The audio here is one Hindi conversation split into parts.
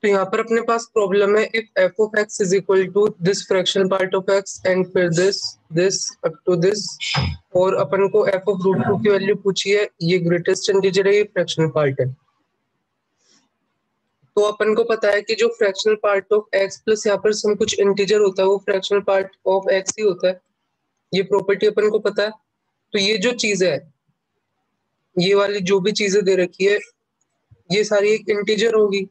तो यहाँ पर अपने पास प्रॉब्लम है if F of x is equal to this fractional part of x and फिर दिस अप टू दिस, और अपन को एफ ऑफ रूट टू की वैल्यू पूछी है, ये ग्रेटेस्ट इंटीजर है, ये फ्रैक्शनल पार्ट है। तो अपन को पता है कि जो fractional part of x plus यहाँ पर सम कुछ इंटीजर होता है वो फ्रैक्शनल पार्ट ऑफ एक्स ही होता है, ये प्रॉपर्टी अपन को पता है। तो ये जो चीज है, ये वाली जो भी चीजें दे रखी है, ये सारी एक इंटीजर होगी।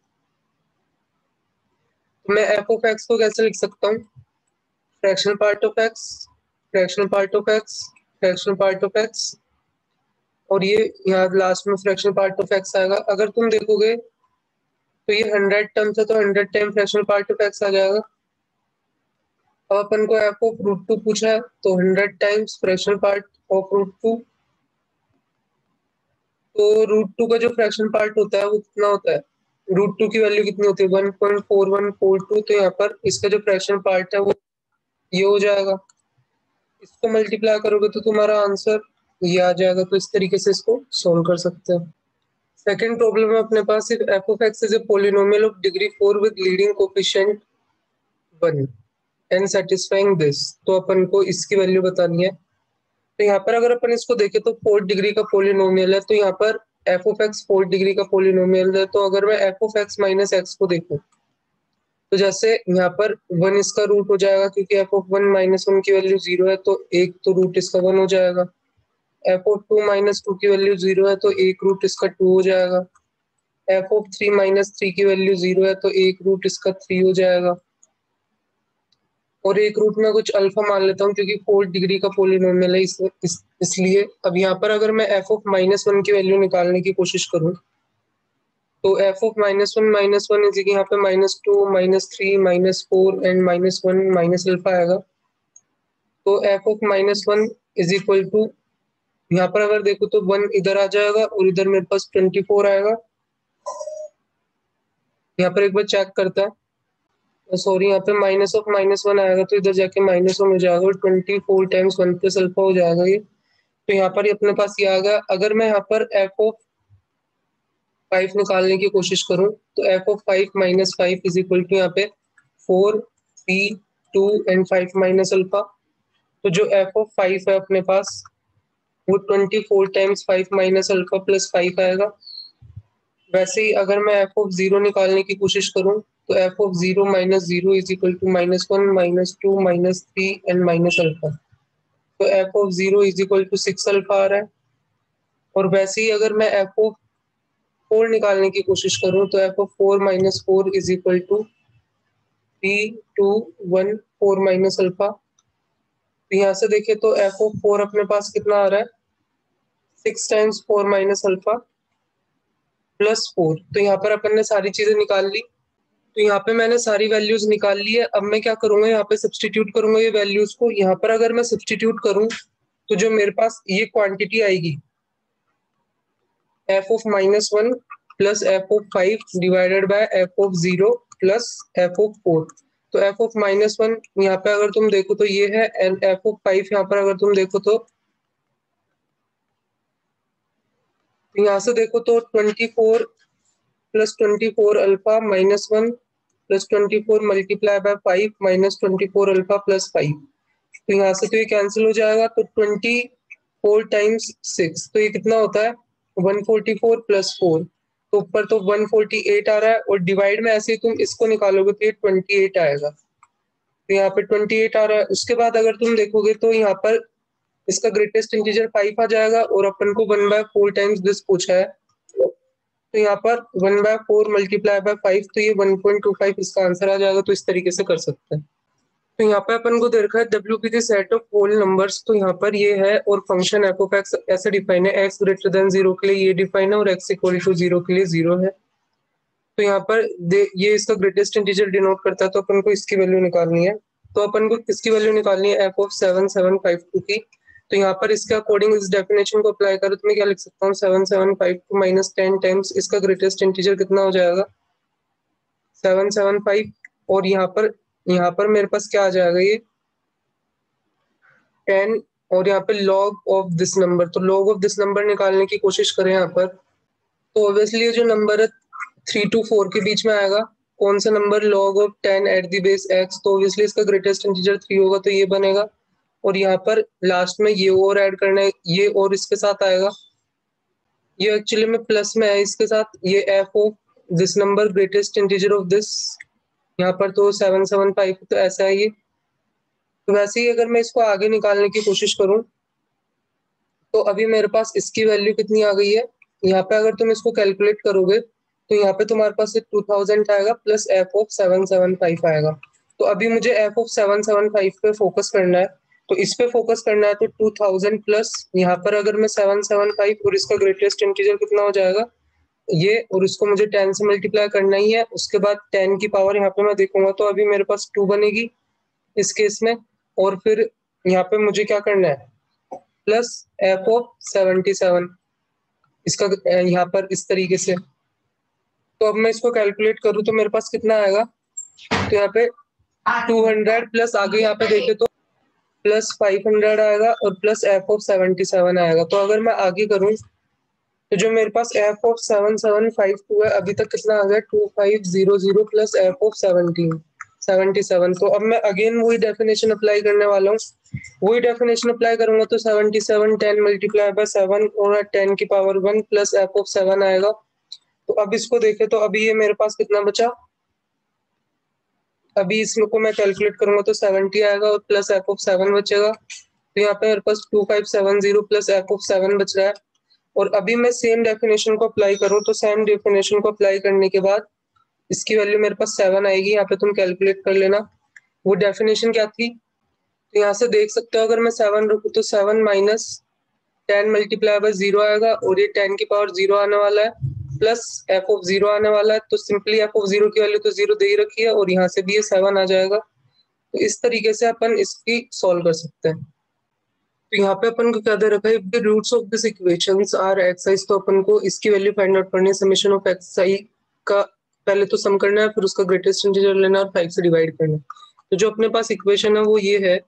मैं एफ ऑफ एक्स को कैसे लिख सकता हूँ? Fractional part of x, fractional part of x, fractional part of x, और ये यहाँ लास्ट में फ्रैक्शनल पार्ट ऑफ एक्स आएगा। अगर तुम देखोगे तो ये 100 टर्म्स है, तो 100 time fractional part of X आ जाएगा। अब अपन को एफ ऑफ रूट टू पूछा है, तो 100 times fractional part of root two. तो रूट टू का जो फ्रैक्शनल पार्ट होता है वो कितना होता है? रूट टू की वैल्यू कितनी होती है? 1.4142। तो यहाँ पर इसका जो फ्रैक्शनल पार्ट है वो ये हो जाएगा। इसको मल्टीप्लाई करोगे तो तुम्हारा आंसर ये आ जाएगा। तो इस तरीके से इसको सोल्व कर सकते हैं। सेकंड प्रॉब्लम है अपने पास, if F of x is a polynomial of degree 4 with leading coefficient 1 and satisfying this. तो अपन को इसकी वैल्यू बतानी है। तो यहाँ पर अगर अपन इसको देखें तो 4 डिग्री का पॉलिनोमियल है, तो यहाँ पर एफ ऑफ एक्स 4 डिग्री का पॉलिनोमियल है। तो अगर मैं F of x minus x को देखूं तो जैसे यहाँ पर 1 इसका रूट हो जाएगा, क्योंकि एफ ऑफ 1 माइनस 1 की वैल्यू 0 है, तो एक तो रूट इसका 1 हो जाएगा। एफ ऑफ 2 माइनस 2 की वैल्यू 0 है, तो एक रूट इसका 2 हो जाएगा। एफ ऑफ 3 माइनस 3 की वैल्यू 0 है, तो एक रूट इसका 3 हो जाएगा। और एक रूट में कुछ अल्फा मान लेता हूँ, क्योंकि 4 डिग्री का पॉलिनोमियल है इसलिए। अब यहाँ पर अगर मैं एफ ऑफ माइनस 1 की वैल्यू निकालने की कोशिश करूँ तो F of minus one is यहाँ पे -2 -3 -4 एंड -1 माइनस अल्फा आएगा। तो F of -1 is equal to, यहाँ पर अगर देखो तो 1 इधर आ जाएगा और इधर मेरे पास 24 आएगा। यहाँ पर एक बार चेक करता है, सॉरी यहाँ पे माइनस ऑफ -1 आएगा, तो इधर जाके -1 हो जाएगा और 24 टाइम्स 1 प्लस अल्फा हो जाएगा ये। तो यहाँ पर अपने पास ये आ गया। अगर मैं यहाँ पर एफ ऑफ 5 निकालने की कोशिश करूं तो F of 5 minus 5 is equal to यहाँ पे 4 3 2 एंड 5 माइनस अल्फा। तो जो एफ ऑफ 5 है अपने पास वो 24 टाइम्स 5 माइनस अल्फा प्लस 5 आएगा। वैसे ही अगर मैं एफ ऑफ 0 निकालने की कोशिश करूं तो F of 0 minus 0 is equal to -1 -2 -3 and minus alpha. तो F of 0 is equal to 6 alpha आ रहा है। और वैसे ही अगर मैं एफ ऑफ 4 निकालने की कोशिश करूं तो F of 4 minus 4 is equal to 3 2 1 4 minus alpha. तो यहाँ से देखें तो एफ ऑफ 4 अपने पास कितना आ रहा है? 6 टाइम्स 4 माइनस अल्फा प्लस 4। तो यहाँ पर अपन ने सारी चीजें निकाल ली। तो यहाँ पे मैंने सारी वैल्यूज निकाल ली है। अब मैं क्या करूंगा, यहाँ पे सब्सटीट्यूट करूंगा ये वैल्यूज को। यहाँ पर अगर मैं सब्सटीट्यूट करूं तो जो मेरे पास ये क्वांटिटी आएगी F of -1 plus F of 5 divided by F of 0 plus F of 4। तो एफ ऑफ -1 यहाँ पे अगर तुम देखो तो ये है, एंड एफ ऑफ 5 यहाँ पर अगर तुम देखो तो यहाँ से देखो तो 24 plus 24 alpha -1 plus 24 multiply by 5 minus 24 alpha plus 5। तो यहाँ से तो ये कैंसिल हो जाएगा। तो 24 टाइम्स 6, तो ये कितना होता है? 144 प्लस 4। तो ऊपर तो 148 आ रहा है, और डिवाइड में ऐसे ही तुम इसको निकालोगे तो ये 28 आएगा। तो यहाँ पे 28 आ रहा है। उसके बाद अगर तुम देखोगे तो यहाँ पर इसका ग्रेटेस्ट इंटीजर 5 आ जाएगा, और अपन को 1/4 टाइम्स दिस पूछा है। तो यहाँ पर 1/4 मल्टीप्लाई बाय 5, तो ये 1.25 इसका आंसर आ जाएगा। तो इस तरीके से कर सकते हैं। तो यहाँ पे अपन को दे रखा है WP set of whole numbers. तो यहाँ पर ये है, और फंक्शन एफ ऑफ एक्स ऐसे डिफाइन है, x ग्रेटर देन 0 के लिए ये डिफाइन है, और x इक्वल टू 0 के लिए 0 है। तो यहाँ पर ये इसका ग्रेटेस्ट इंटीजर डिनोट करता है, तो अपन को इसकी वैल्यू निकालनी है। तो अपन को किसकी वैल्यू निकालनी है? एफ ऑफ 7752 की। तो यहाँ पर इसके अकॉर्डिंग इस डेफिनेशन को अप्लाई करो तो मैं क्या लिख सकता हूँ? 7752 माइनस 10 टाइम्स इसका ग्रेटेस्ट इंटीजर कितना हो जाएगा? 775। और यहाँ पर मेरे पास क्या आ जाएगा? ये 10, और यहाँ पे लॉग ऑफ दिस नंबर। तो लॉग ऑफ दिस नंबर निकालने की कोशिश करें यहाँ पर, तो ऑब्वियसली ये जो नंबर है 3 to 4 के बीच में आएगा। कौन सा number log of 10 at the base x, तो ऑब्वियसली इसका ग्रेटेस्ट इंटीजर 3 होगा, तो ये बनेगा। और यहाँ पर लास्ट में ये और ऐड करना है, ये और इसके साथ आएगा, ये एक्चुअली में प्लस में है इसके साथ, ये f of this number greatest integer of this, यहाँ पर तो 775, तो ऐसा है ये। तो वैसे ही अगर मैं इसको आगे निकालने की कोशिश करूं, तो अभी मेरे पास इसकी वैल्यू कितनी आ गई है, यहाँ पे अगर तुम इसको कैलकुलेट करोगे तो यहाँ पे तुम्हारे पास 2000 आएगा प्लस एफ ऑफ 775 आएगा। तो अभी मुझे एफ ऑफ 775 पे फोकस करना है, तो इस पे फोकस करना है, तो 2000 प्लस यहाँ पर अगर मैं 775 और इसका ग्रेटेस्ट इंटीजर कितना हो जाएगा ये, और इसको मुझे 10 से मल्टीप्लाई करना ही है, उसके बाद 10 की पावर यहाँ पे मैं देखूंगा, तो अभी मेरे पास 2 बनेगी इस केस में। और फिर यहाँ पे मुझे क्या करना है, प्लस एफ ऑफ 77 इसका यहाँ पर इस तरीके से। तो अब मैं इसको कैलकुलेट करूँ तो मेरे पास कितना आएगा, तो यहाँ पे 200 प्लस आगे यहाँ पे देखे तो प्लस 500 आएगा और प्लस एफ ऑफ 77 आएगा। तो अगर मैं आगे करूँ तो जो मेरे पास एफ ऑफ 7752 है, अभी तक कितना आ गया 2500 प्लस एफ ऑफ 77। तो अब मैं अगेन वही डेफिनेशन अप्लाई करने वाला हूँ, वही डेफिनेशन अप्लाई करूंगा, तो 77 10 मल्टीप्लाई बाय 7 और 10 की पावर 1 प्लस एफ ऑफ 7 आएगा। तो अब इसको देखे तो अभी ये मेरे पास कितना बचा, अभी इसमें को मैं कैलकुलेट करूंगा तो 70 आएगा और प्लस एफ ऑफ 7 बचेगा। तो यहाँ पे मेरे पास 2570 प्लस एफ ऑफ 7 बच रहा है। और अभी मैं सेम डेफिनेशन को अप्लाई करूँ, तो सेम डेफिनेशन को अप्लाई करने के बाद इसकी वैल्यू मेरे पास 7 आएगी, यहाँ पे तुम कैलकुलेट कर लेना। वो डेफिनेशन क्या थी, तो यहाँ से देख सकते हो, अगर मैं 7 रखूँ तो 7 माइनस 10 मल्टीप्लाई बाय 0 आएगा, और ये 10 की पावर 0 आने वाला है, प्लस एफ ऑफ 0 आने वाला है। तो सिंपली एफ ऑफ 0 की वैल्यू तो 0 दे ही रखी है, और यहाँ से भी ये 7 आ जाएगा। तो इस तरीके से अपन इसकी सॉल्व कर सकते हैं। तो यहाँ पे अपन को क्या दे रखा है, the roots of this equations are exercise, तो अपन को इसकी वैल्यू फाइंड आउट करनी है। समेशन ऑफ एक्स आई का पहले तो सम करना है, फिर उसका ग्रेटेस्ट इंटीजर लेना और 5 से डिवाइड करना है। तो जो अपने पास इक्वेशन है वो ये है।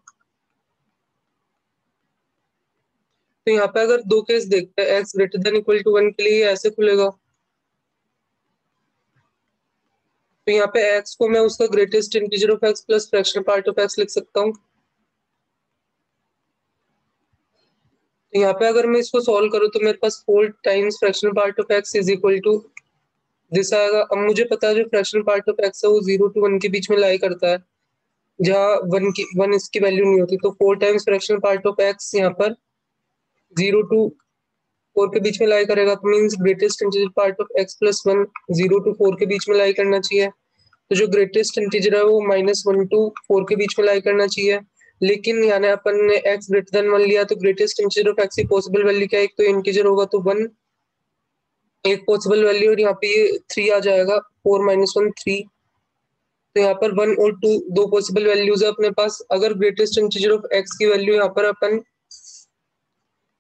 तो यहाँ पे अगर दो केस देखते हैं, x greater than equal to 1 के लिए ऐसे खुलेगा। तो यहाँ पे एक्स को मैं उसका greatest integer of x plus fractional part of x लिख सकता हूँ। तो यहाँ पे अगर मैं इसको सॉल्व करूँ तो मेरे पास 4 times fractional part of x is equal to this आएगा। अब मुझे पता है जो फ्रैक्शनल पार्ट ऑफ एक्स है वो 0 to 1 के बीच में लाई करता है, जहाँ 1 इसकी वैल्यू नहीं होती। तो 4 times fractional part of x यहाँ पर 0 to 4 के बीच में लाई करेगा, तो means greatest integer part of x plus 1 0 to 4 के बीच में लाई करना चाहिए। तो जो ग्रेटेस्ट इंटीजर है वो -1 to 4 के बीच में लाई करना चाहिए। लेकिन यानी अपन ने x ग्रेटर देन 1 लिया, तो ग्रेटेस्ट इंटीजर ऑफ x की पॉसिबल वैल्यू क्या है, एक तो इंटीजर होगा तो 1 एक पॉसिबल वैल्यू, और यहाँ पे ये 3 आ जाएगा, 4 - 1 3। तो यहाँ पर 1 और 2 दो पॉसिबल वैल्यूज है अपने पास। अगर ग्रेटेस्ट इंटीजर ऑफ x की वैल्यू यहाँ पर अपन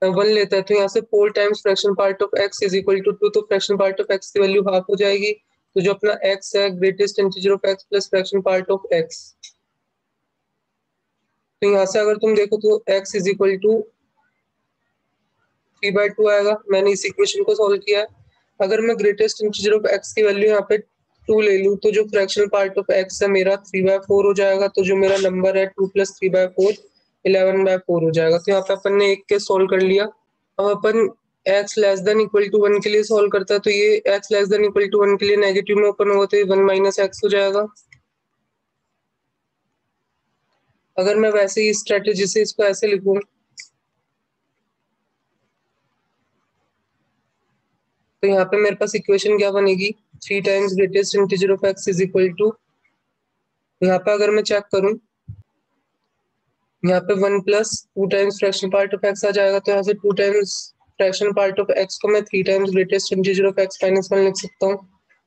1 लेता है, तो यहाँ से 4 times fraction part of x is equal to 2, तो फ्रैक्शन पार्ट ऑफ x की वैल्यू हाफ हो जाएगी। तो जो अपना x है greatest integer of x plus fraction part of x। तो यहाँ से अगर तुम देखो तो x इज इक्वल टू 3/2 आएगा। मैंने इस इक्वेशन को सॉल्व किया है। अगर मैं ग्रेटेस्ट इंटीजर ऑफ x की वैल्यू यहाँ पे 2 ले लूँ, तो जो फ्रैक्शनल पार्ट ऑफ x है मेरा 3/4 हो जाएगा। तो जो मेरा नंबर है 2 + 3/4 11/4 हो जाएगा। तो यहाँ पे अपन ने एक केस सॉल्व कर लिया। अब अपन x less than equal to 1 के लिए सॉल्व करता है, तो ये x less than equal to 1 के लिए नेगेटिव में ओपन होगा, तो ये 1 - x हो जाएगा। अगर मैं वैसे ही स्ट्रेटेजी से इसको ऐसे लिखूं, तो यहाँ पे मेरे पास इक्वेशन क्या बनेगी, 3 times greatest integer of x is equal to, यहाँ पे अगर मैं चेक करूं, यहाँ पे 1 + 2 times fraction part of x आ जाएगा। तो यहाँ से 2 times fraction part of x को मैं 3 times greatest integer of x - 1 लिख सकता हूँ।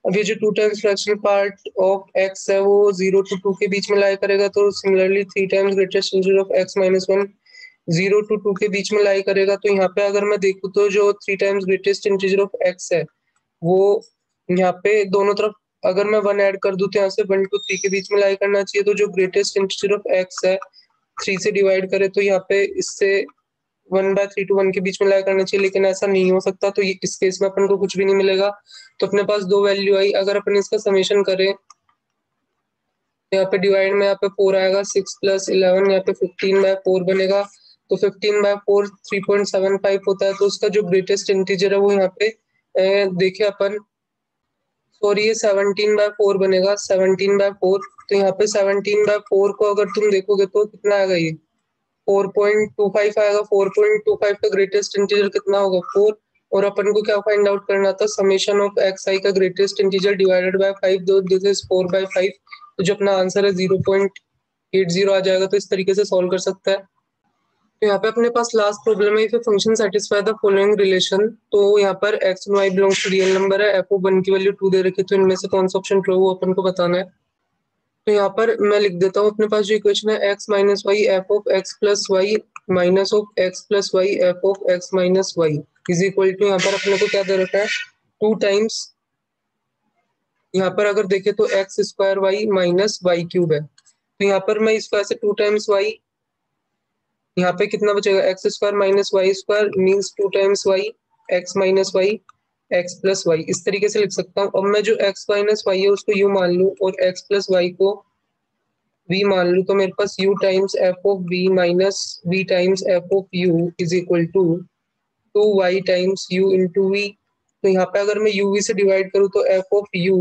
अब ये जो 2 times fraction part of x है वो 0 to 2 के बीच में लाई करेगा, तो similarly 3 times greatest integer of x - 1 0 to 2 के बीच में लाई करेगा। तो यहाँ पे अगर मैं देखूँ तो जो 3 times greatest integer of x है वो यहाँ पे दोनों तरफ अगर मैं 1 ऐड कर दूं, तो यहाँ से 1 to 3 के बीच में लाई करना चाहिए। तो जो ग्रेटेस्ट इंटीजर ऑफ x है 3 से डिवाइड करे, तो यहाँ पे इससे 1/3 to 1 के बीच में लाई करना चाहिए, लेकिन ऐसा नहीं हो सकता। तो इस केस में अपन को कुछ भी नहीं मिलेगा। तो अपने पास दो वैल्यू आई। अगर अपन इसका समेशन करें यहाँ पे डिवाइड में यहाँ पे 4 आएगा, 6 + 11 यहाँ पे 15/4 बनेगा। तो 15/4 3.75 होता है। तो उसका जो ग्रेटेस्ट इंटीजर है वो यहाँ पे देखिए अपन, सॉरी ये 17/4 बनेगा, 17/4। तो यहाँ पे 17/4 को अगर तुम देखोगे तो कितना आएगा, ये 4.25 आएगा। 4.25 का ग्रेटेस्ट इंटीजर कितना होगा, 4। और अपन को क्या फाइंड आउट करना था, समेशन ऑफ xi का ग्रेटेस्ट इंटीजर डिवाइडेड बाय 5, दो दिस इज 4/5। तो जो अपना आंसर है 0.80 आ जाएगा। तो इस तरीके से सॉल्व कर सकता है। तो यहाँ पे अपने पास लास्ट प्रॉब्लम है, if function satisfy the following relation. तो यहाँ पर x and y belongs to real number है, f ऑफ 1 की वैल्यू 2 दे रखी है। तो इनमें से कौन सा ऑप्शन ट्रू है वो अपन को बताना है। तो यहाँ पर मैं लिख देता हूँ, अपने पास जो इक्वेशन है x minus y f of x plus y minus of x plus y f of x minus y is equal to, यहाँ पर अपने को क्या दे रखा है, 2 टाइम्स, यहाँ पर अगर देखें तो x square y minus y cube है। तो यहाँ पर मैं इसको ऐसे 2 टाइम्स वाई, यहाँ पे कितना बचेगा, x square minus y square means 2 times y x minus y x plus y, इस तरीके से लिख सकता हूँ। अब मैं जो एक्स माइनस वाई है उसको यू मान लूँ और एक्स प्लस वाई को v मान लूँ, तो मेरे पास u times f of v minus v times f of u is equal to 2y times u into v. तो यहाँ पे अगर मैं uv से डिवाइड करूँ तो एफ ऑफ u,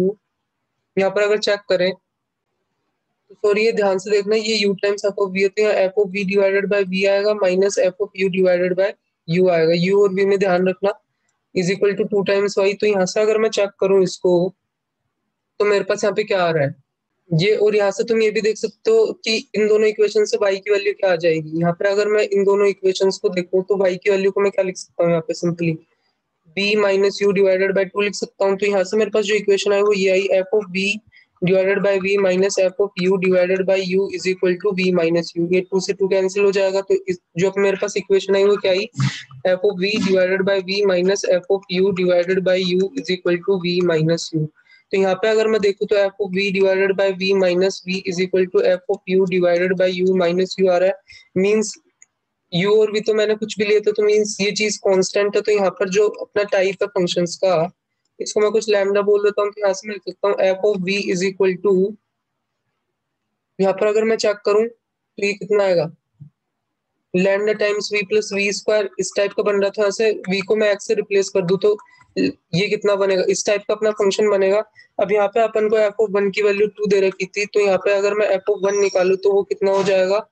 यहाँ पर अगर चेक करें तो सॉरी ये ध्यान से देखना, ये u times f of v होते हैं, f of v divided by v आएगा minus F of u divided by u आएगा। u और v में ध्यान रखना, is equal to 2 times y। तो यहाँ से अगर मैं चेक करूँ इसको, तो मेरे पास यहाँ पे क्या आ रहा है ये, और यहाँ से तुम ये भी देख सकते हो कि इन दोनों इक्वेशन से y की वैल्यू क्या आ जाएगी। यहाँ पे अगर मैं इन दोनों इक्वेशंस को देखूं तो y की वैल्यू को मैं क्या लिख सकता हूँ, यहाँ पे simply b minus you divided by 2 लिख सकता हूँ। तो यहाँ से मेरे पास जो इक्वेशन है वो ये आई, F of b divided by v minus F of u divided by u is equal to v minus u। ये 2 से 2 कैंसिल हो जाएगा। तो जो मेरे पास इक्वेशन है वो क्या आई, F of v divided by v minus F of u divided by u is equal to v minus u। तो यहाँ पे अगर मैं देखूँ तो F of v divided by v minus v is equal to F of u divided by u minus u आ रहा है। मीन्स u और v तो मैंने कुछ भी लिया था, तो मीन्स ये चीज कांस्टेंट है। तो यहाँ पर जो अपना टाइप है फंक्शंस का, इसको मैं कुछ लैम्डा बोल देता हूँ। तो यहाँ से मैं लिख सकता हूँ f of v is equal to, यहाँ पर अगर मैं चेक करूँ तो ये कितना आएगा, lambda times v plus v square, इस टाइप का बन रहा था। ऐसे v को मैं x से रिप्लेस कर दूं तो ये कितना बनेगा, इस टाइप का अपना फंक्शन बनेगा। अब यहाँ पे अपन को एफ ऑफ 1 की वैल्यू 2 दे रखी थी, तो यहाँ पे अगर मैं एफ ऑफ 1 निकालू तो वो कितना हो जाएगा,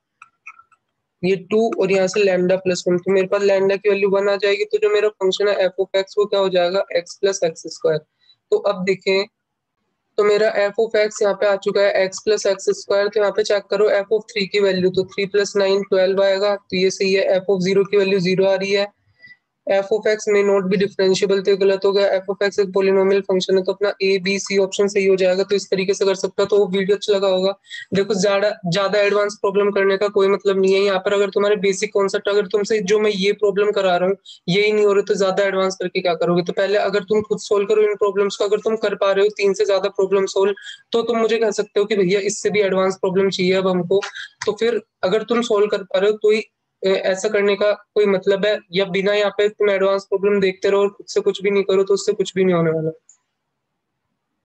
ये 2 और यहाँ से लैम्डा प्लस 1। तो मेरे पास लैम्डा की वैल्यू 1 आ जाएगी। तो जो मेरा फंक्शन है एफ ऑफ एक्स वो क्या हो जाएगा, एक्स प्लस एक्स स्क्वायर। तो अब देखें तो मेरा एफ ऑफ एक्स यहाँ पे आ चुका है एक्स प्लस एक्स स्क्वायर। तो यहाँ पे चेक करो एफ ऑफ 3 की वैल्यू, तो 3 + 9 12 आएगा। तो ये सही है। एफ ऑफ 0 की वैल्यू 0 आ रही है। एफ ऑफ एक्स में नॉट बी डिफरेंशिएबल, तो गलत हो गया। एफ ऑफ एक्स एक पोलिनोमियल फंक्शन है, तो अपना ए बी सी ऑप्शन सही हो जाएगा। तो इस तरीके से कर सकता है। तो वो वीडियो अच्छा लगा होगा। देखो ज्यादा ज्यादा एडवांस प्रॉब्लम करने का कोई मतलब नहीं है यहाँ पर। अगर तुम्हारे बेसिक कॉन्सेप्ट, अगर तुमसे जो मैं ये प्रॉब्लम करा रहा हूँ यही नहीं हो रहा, तो ज्यादा एडवांस करके क्या करोगे। तो पहले अगर तुम खुद सोल्व करो इन प्रॉब्लम्स को, अगर तुम कर पा रहे हो 3 से ज्यादा प्रॉब्लम सोल्व, तो तुम मुझे कह सकते हो कि भैया इससे भी एडवांस प्रॉब्लम चाहिए अब हमको। तो फिर अगर तुम सोल्व कर पा रहे हो तो ही ऐसा करने का कोई मतलब है, या बिना यहाँ पे तुम एडवांस प्रॉब्लम देखते रहो और खुद से कुछ भी नहीं करो, तो उससे कुछ भी नहीं होने वाला।